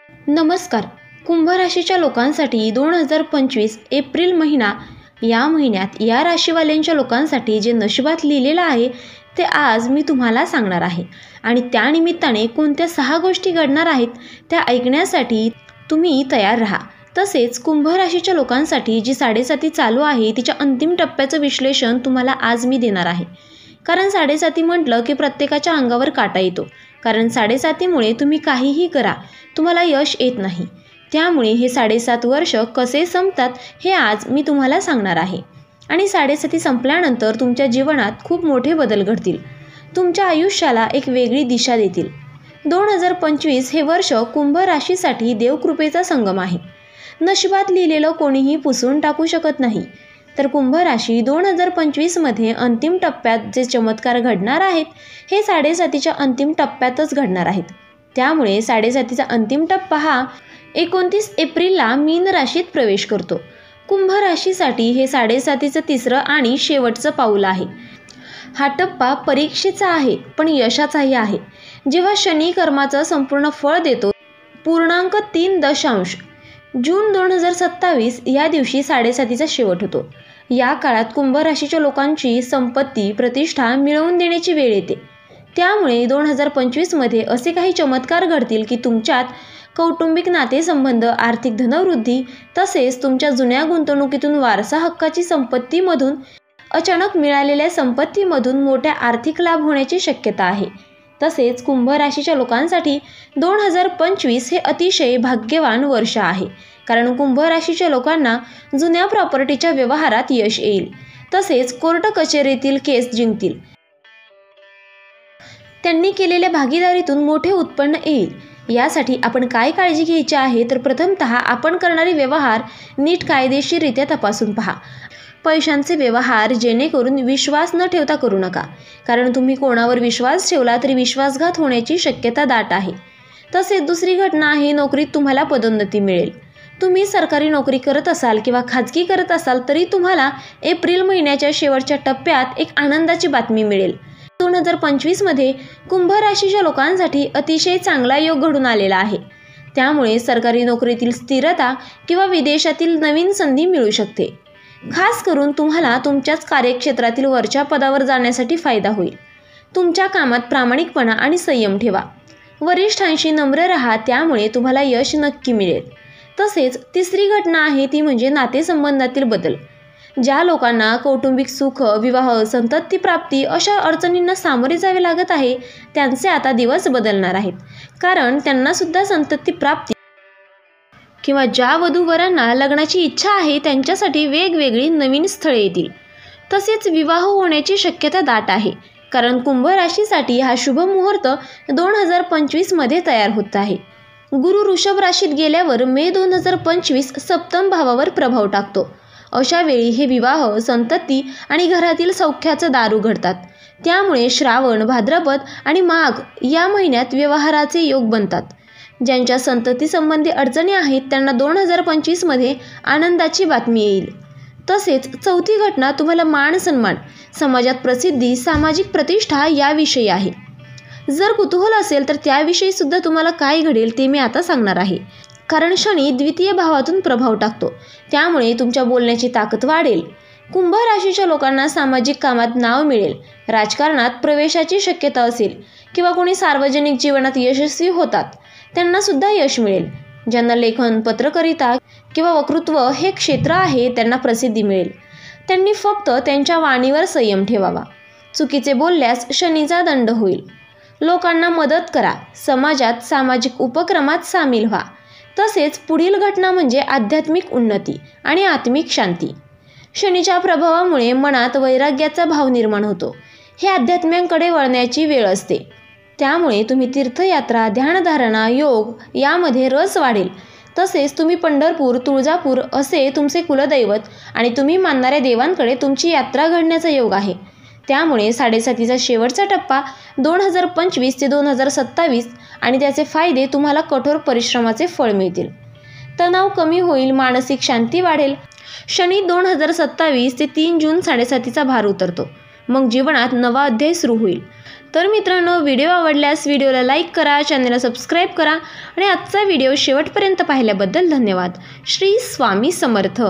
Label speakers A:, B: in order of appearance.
A: नमस्कार. कुंभ राशीच्या लोकांसाठी 2025 एप्रिल महिना, या महिन्यात या राशीवाल्यांच्या लोकांसाठी जे नशिबात लिहिलेलं आहे ते आज मी तुम्हाला सांगणार आहे. आणि त्यानिमित्ताने कोणत्या 6 गोष्टी घडणार आहेत त्या ऐकण्यासाठी तुम्ही तयार राहा. तसेच कुंभ राशीच्या लोकांसाठी जी 7.5 चालू आहे तिच्या अंतिम टप्प्याचं विश्लेषण तुम्हाला आज मी देणार आहे. कारण 7.5 म्हटलं की प्रत्येकाच्या अंगावर काटा येतो. कारण 7.5मुळे तुम्ही काहीही करा, तुम्हाला यश येत नाही. त्यामुळे हे 7.5 वर्ष कसे संपतात हे आज मी तुम्हाला सांगणार आहे. आणि 7.5 संपल्यानंतर तुमच्या जीवनात खूप मोठे बदल घडतील. तुमच्या आयुष्याला एक वेगळी दिशा देतील. 2025 हे वर्ष कुंभ राशीसाठी देवकृपेचा संगम आहे. नशिबात लिहिलेलं कोणीही पुसून टाकू शकत नाही. तर कुंभ राशी 2025मध्ये अंतिम टप्प्यात जे चमत्कार घडणार आहेत हे 7.5च्या अंतिम टप्प्यातच घडणार आहेत. त्यामुळे 7.5चा अंतिम टप्पा हा 29 एप्रिलला मीन राशीत प्रवेश करतो. कुंभ राशीसाठी हे 7.5चं तिसरं आणि शेवटचं पाऊल आहे. हा टप्पा परीक्षेचा आहे पण यशाचाही आहे. जेव्हा शनी कर्माचं संपूर्ण फळ देतो, 3.3 जून 2027 या दिवशी 7.5चा शेवट होतो. या काळात कुंभ राशीच्या लोकांची संपत्ती, प्रतिष्ठा मिळवून देण्याची वेळ येते. त्यामुळे 2025मध्ये असे काही चमत्कार घडतील की तुमच्यात कौटुंबिक नातेसंबंध, आर्थिक धनवृद्धी, तसेच तुमच्या जुन्या गुंतवणुकीतून वारसा हक्काची संपत्तीमधून, अचानक मिळालेल्या संपत्तीमधून मोठ्या आर्थिक लाभ होण्याची शक्यता आहे. तसेच कुंभ राशीच्या लोकांसाठी 2025 हे अतिशय भाग्यवान वर्ष आहे. कारण कुंभ राशीच्या लोकांना जुन्या प्रॉपर्टीच्या व्यवहारात यश येईल. तसेच कोर्ट कचेरीतील केस जिंकतील. त्यांनी केलेल्या भागीदारीतून मोठे उत्पन्न येईल. यासाठी आपण काय काळजी घ्यायची आहे तर प्रथमतः आपण करणारे व्यवहार नीट कायदेशीररित्या तपासून पहा. पैशांचे व्यवहार जेणेकरून विश्वास न ठेवता करू नका. कारण तुम्ही कोणावर विश्वास ठेवला तरी विश्वासघात होण्याची शक्यता दाट आहे. तसेच दुसरी घटना आहे, नोकरीत तुम्हाला पदोन्नती मिळेल. तुम्ही सरकारी नोकरी करत असाल किंवा खाजगी करत असाल तरी तुम्हाला एप्रिल महिन्याच्या शेवटच्या टप्प्यात एक आनंदाची बातमी मिळेल. 2025मध्ये कुंभ राशीच्या लोकांसाठी अतिशय चांगला योग घडून आलेला आहे. त्यामुळे सरकारी नोकरीतील स्थिरता किंवा विदेशातील नवीन संधी मिळू शकते. खास करून तुम्हाला तुमच्याच कार्यक्षेत्रातील वरच्या पदावर जाण्यासाठी फायदा होईल. तुमच्या कामात प्रामाणिकपणा आणि संयम ठेवा. वरिष्ठांशी नम्र राहा, त्यामुळे तुम्हाला यश नक्की मिळेल. तसेच तिसरी घटना आहे ती म्हणजे नातेसंबंधातील बदल. ज्या लोकांना कौटुंबिक सुख, विवाह, संतती प्राप्ती अशा अडचणींना सामोरे जावे लागत आहे त्यांचे आता दिवस बदलणार आहेत. कारण त्यांना सुद्धा संतती प्राप्ती किंवा ज्या वधूवरांना लग्नाची इच्छा आहे त्यांच्यासाठी वेगवेगळी नवीन स्थळे येतील. तसेच विवाह होण्याची शक्यता दाट आहे. कारण कुंभ राशीसाठी हा शुभ मुहूर्त 2025मध्ये तयार होत आहे. गुरु वृषभ राशीत गेल्यावर मे 2025 सप्तम भावावर प्रभाव टाकतो. अशा वेळी हे विवाह, संतती आणि घरातील सौख्याचं दार उघडतात. त्यामुळे श्रावण, भाद्रपद आणि माघ या महिन्यात व्यवहाराचे योग बनतात. ज्यांच्या संतती संबंधी अडचणी आहेत त्यांना 2025मध्ये आनंदाची बातमी येईल. तसेच चौथी घटना तुम्हाला मान सन्मान, समाजात प्रसिद्धी, सामाजिक प्रतिष्ठा याविषयी आहे. जर कुतूहल असेल तर त्याविषयी सुद्धा तुम्हाला काय घडेल ते मी आता सांगणार आहे. कारण शनी द्वितीय भावातून प्रभाव टाकतो. त्यामुळे तुमच्या बोलण्याची ताकद वाढेल. कुंभ राशीच्या लोकांना सामाजिक कामात नाव मिळेल. राजकारणात प्रवेशाची शक्यता असेल किंवा कोणी सार्वजनिक जीवनात यशस्वी होतात त्यांना सुद्धा यश मिळेल. ज्यांना लेखन, पत्रकारिता किंवा वक्तृत्व हे क्षेत्र आहे त्यांना प्रसिद्धी मिळेल. त्यांनी फक्त त्यांच्या वाणीवर संयम ठेवावा. चुकीचे बोलल्यास शनीचा दंड होईल. लोकांना मदत करा. समाजात, सामाजिक उपक्रमात सामील व्हा. तसेच पुढील घटना म्हणजे आध्यात्मिक उन्नती आणि आत्मिक शांती. शनीच्या प्रभावामुळे मनात वैराग्याचा भाव निर्माण होतो. हे अध्यात्म्यांकडे वळण्याची वेळ असते. त्यामुळे तुम्ही तीर्थयात्रा, ध्यानधारणा, योग यामध्ये रस वाढेल. तसेच तुम्ही पंढरपूर, तुळजापूर असे तुमचे कुलदैवत आणि तुम्ही मानणाऱ्या देवांकडे तुमची यात्रा घडण्याचा योग आहे. त्यामुळे 7.5चा शेवटचा टप्पा 2025 ते 2027 आणि त्याचे फायदे तुम्हाला कठोर परिश्रमाचे फळ मिळतील. तणाव कमी होईल, मानसिक शांती वाढेल. शनी 2027 ते 3 जून 7.5चा भार उतरतो. मग जीवनात नवा अध्याय सुरू होईल. तर मित्रांनो, व्हिडिओ आवडल्यास व्हिडिओला लाईक करा, चॅनलला सबस्क्राईब करा आणि आजचा व्हिडिओ शेवटपर्यंत पाहिल्याबद्दल धन्यवाद. श्री स्वामी समर्थ.